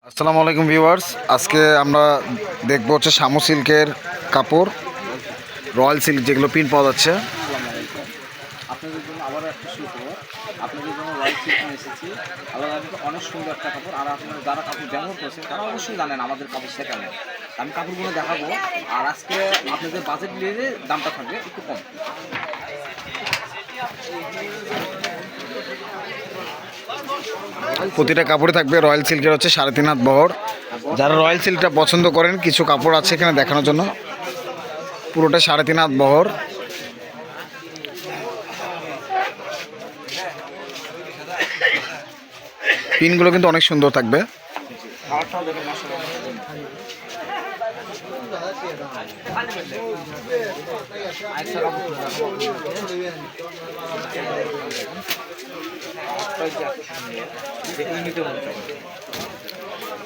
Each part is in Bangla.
আসসালামু আলাইকুম ভিউয়ার্স, আজকে আমরা দেখবো হচ্ছে শামু সিল্কের কাপড়, রয়্যাল সিল্ক যেগুলো প্রিন্ট পাওয়া যাচ্ছে। আপনাদের জন্য আবারও একটা সুখবর। আপনাদের জন্য রয়্যাল সিল্ক নিয়ে এসেছি। আলাদা কিন্তু অনেক সুন্দর একটা কাপড়। আর আপনারা যারা কাপড় ব্যবহার করছেন তারা অবশ্যই জানেন আমাদের কাপড় সেখানে আমি কাপড়গুলো দেখাবো। আর আজকে আপনাদের বাজেট নিয়ে দামটা থাকবে একটু কম। প্রতিটা কাপড়ে থাকবে রয়্যাল সিল্কের হচ্ছে 3.5 হাত বহর। যারা রয়্যাল সিল্কটা পছন্দ করেন, কিছু কাপড় আছে এখানে দেখানোর জন্য। পুরোটা 3.5 হাত বহর। পিনগুলো কিন্তু অনেক সুন্দর থাকবে।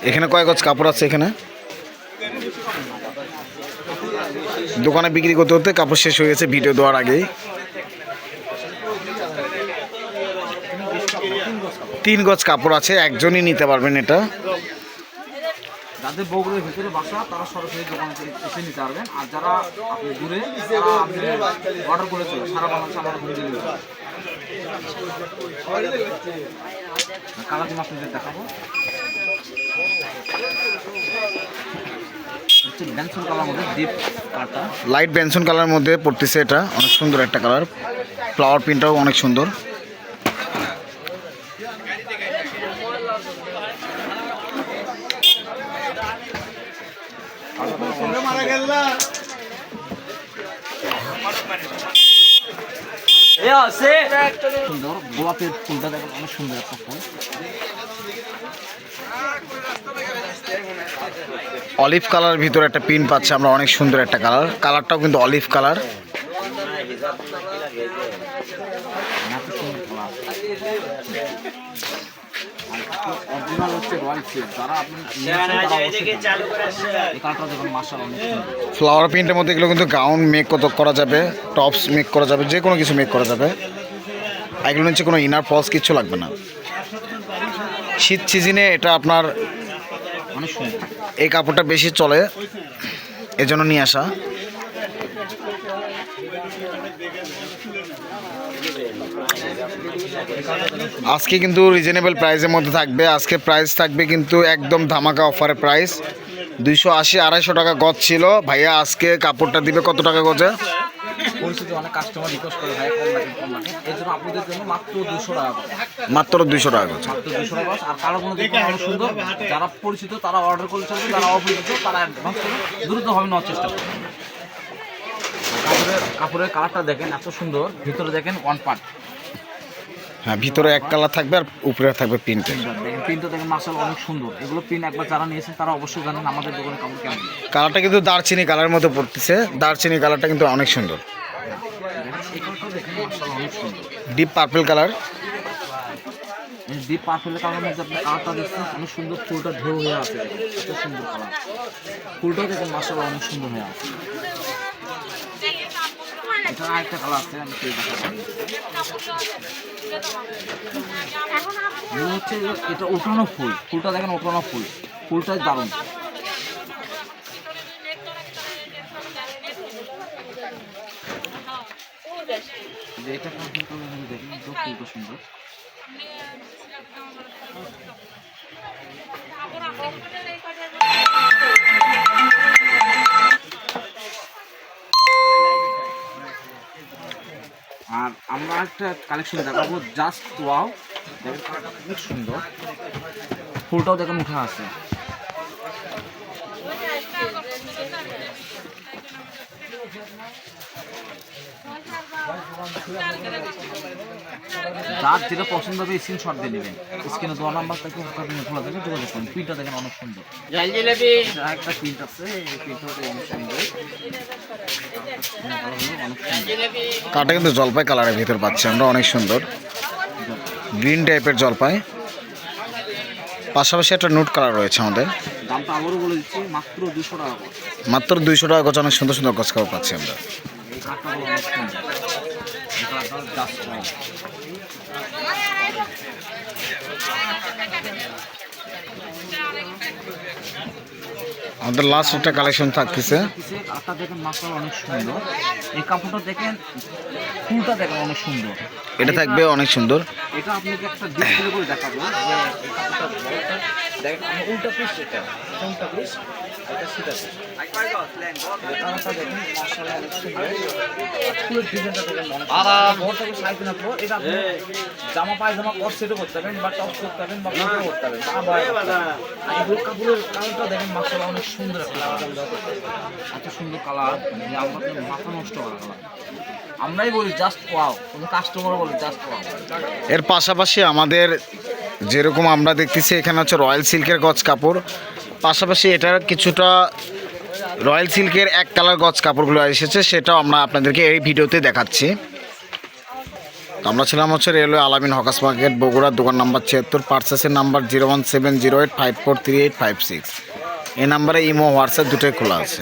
এখানে কয় গজ কাপড় আছে? এখানে দোকানে বিক্রি করতে করতে কাপড় শেষ হয়ে গেছে ভিডিও দেওয়ার আগেই। 3 গজ কাপড় আছে, একজনই নিতে পারবেন এটা। যাদের বগুড়ার ভিতরে বাসা তারা সরাসরি দোকানে এসে নিতে পারবেন। আর যারা আপনি দূরে তারা আপনি অর্ডার করে চলে সারা বাংলাদেশে আমার হোম ডেলিভারি। কালার দিন আপনাদের দেখাবো। বেনসন কালার মধ্যে ডিপ কালারটা, লাইট বেনসন কালার মধ্যে পড়তেছে। এটা অনেক সুন্দর একটা কালার। ফ্লাওয়ার প্রিন্টটাও অনেক সুন্দর। সুন্দর গোলাপের ফুলটা দেখেন, অনেক সুন্দর একটা ফুল। অলিভ কালার ভিতরে একটা প্রিন্ট পাচ্ছে আমরা, অনেক সুন্দর একটা কালার। কালারটাও কিন্তু অলিভ কালার। অরিজিনাল হচ্ছে রয়্যাল সিল্ক। যারা আপনি কালারটা দেখুন, মাশাআল্লাহ অনেক সুন্দর। ফ্লাওয়ার প্রিন্টের মধ্যে এগুলো কিন্তু গাউন মেক করা যাবে, টপস মেক করা যাবে, যে কোনো কিছু মেক করা যাবে। এগুলো নিচে কোনো ইনার ফলস কিচ্ছু লাগবে না। শীত সিজনে এটা আপনার অনেক সুন্দর। এই কাপড়টা বেশি চলে, এজন্য নিয়ে আসা। আজকে কিন্তু রিজনেবল প্রাইসের মধ্যে থাকবে। আজকে প্রাইস থাকবে কিন্তু একদম ধামাকা অফারের প্রাইস। 280-250 টাকা গজ ছিল ভাইয়া, আজকে কাপড়টা দিবে কত টাকা গজে? পরিচিত অনেক কাস্টমার রিকোয়েস্ট করে ভাই কম রাখেন কম রাখেন, এই জন্য আপনাদের জন্য মাত্র 200 টাকা গজ। মাত্র 200 টাকা গজ। মাত্র 200 টাকা গজ। আর কালারগুলো দেখুন অনেক সুন্দর। যারা পরিচিত তারা অর্ডার করে চলবে, যারা অপরিচিত তারা অ্যাডভান্স করে দ্রুতভাবে নেওয়ার চেষ্টা করবে। কাপড়ের কালারটা দেখেন এত সুন্দর, ভিতরে দেখেন ওয়ান পার্ট। হ্যাঁ, ভিতরে এক কালার থাকবে আর উপরে থাকবে প্রিন্টের। প্রিন্টটা দেখেন মাশাআল্লাহ অনেক সুন্দর। এগুলো প্রিন্ট একবার যারা নিয়েছেন তারা অবশ্যই জানেন আমাদের দোকানে কাপড় কেমন। কালারটা কিন্তু দারচিনি কালারের মধ্যে পড়তেছে। দারচিনি কালারটা কিন্তু অনেক সুন্দর। Deep purple colour. Deep purple কালারের মধ্যে আপনি কালারটা দেখছেন অনেক সুন্দর। ফুলটা ঢেউ হয়ে আছে, এত সুন্দর কালার। ফুলটাও দেখেন মাশাআল্লাহ অনেক সুন্দর হয়ে আছে। এটা আরেকটা কালার আছে, আমি সেই দেখাবো। হচ্ছে এটা ওঠানো ফুল। ফুলটা দেখেন ওঠানো ফুল। ফুলটাই দারুণ। এটা দেখেন ফুলটা সুন্দর। আর আমরা একটা কালেকশন দেখাবো, জাস্ট ওয়াও। দেখেন অনেক সুন্দর। ফুলটাও দেখেন উঠে আছে। যার যেটা পছন্দ হবে স্ক্রিনশট দিয়ে নেবেন। স্ক্রিনে দেওয়া নাম্বার থেকে খোলা থাকে, যোগাযোগ করুন। প্রিন্টটা দেখেন অনেক সুন্দর। একটা প্রিন্ট আছে, এই প্রিন্টটা অনেক সুন্দর। কাটা কিন্তু জলপাই কালারের ভিতর পাচ্ছি আমরা, অনেক সুন্দর গ্রিন টাইপের জলপাই। পাশাপাশি একটা নোট কালার রয়েছে আমাদের। দামটা আবারও বলে দিচ্ছি, মাত্র 200 টাকা। মাত্র 200 টাকা গজ। অনেক সুন্দর সুন্দর গজ কাপড় পাচ্ছি আমরা। এই কালারটা অনেক সুন্দর। জাস্ট আমাদের লাস্ট একটা কালেকশন থাকতেছে। কাপড়টা দেখেন মাশাআল্লাহ অনেক সুন্দর। এই কাপড়টা দেখেন, ফুলটা দেখেন অনেক সুন্দর। এটা থাকবে অনেক সুন্দর। এটা আপনাকে একটা ডিসপ্লে করে দেখাবো যে এই কাপড়টা বড়টা দেখেন, আমি উল্টা পিস, এটা উল্টা পিস, এটা সিধা পিস। এই কালারটা দেখেন মাশাআল্লাহ অনেক সুন্দর। ফুলের ডিজাইনটা দেখেন অনেক সুন্দর। বড়টাকে সাইজ না পুরো, এটা আপনি জামা পায়জামা কট সেটও করতে পারবেন, বা টপ করতে পারবেন, বা কোটও করতে পারবেন, তা বয় করতে পারবেন। আর এই কাপড়ের কালারটা দেখেন মাশাআল্লাহ অনেক সুন্দর একটা কালার। এত সুন্দর কালার যে আমরা মাথা নষ্ট করা কালার। আমরাই বলি জাস্ট ওয়াও, কোনো কাস্টমার বলে জাস্ট ওয়াও। এর পাশাপাশি আমাদের যেরকম আমরা দেখতেছি এখানে হচ্ছে রয়্যাল সিল্কের গজ কাপড়, পাশাপাশি এটার কিছুটা রয়্যাল সিল্কের এক কালার গজ কাপড়গুলো এসেছে, সেটাও আমরা আপনাদেরকে এই ভিডিওতে দেখাচ্ছি। তো আমরা ছিলাম হচ্ছে রেলওয়ে আলামিন হকাস মার্কেট, বগুড়া, দোকান নাম্বার 76, পার্সেসের নাম্বার 01708543856। এই নাম্বারে ইমো হোয়াটসঅ্যাপ দুটোই খোলা আছে।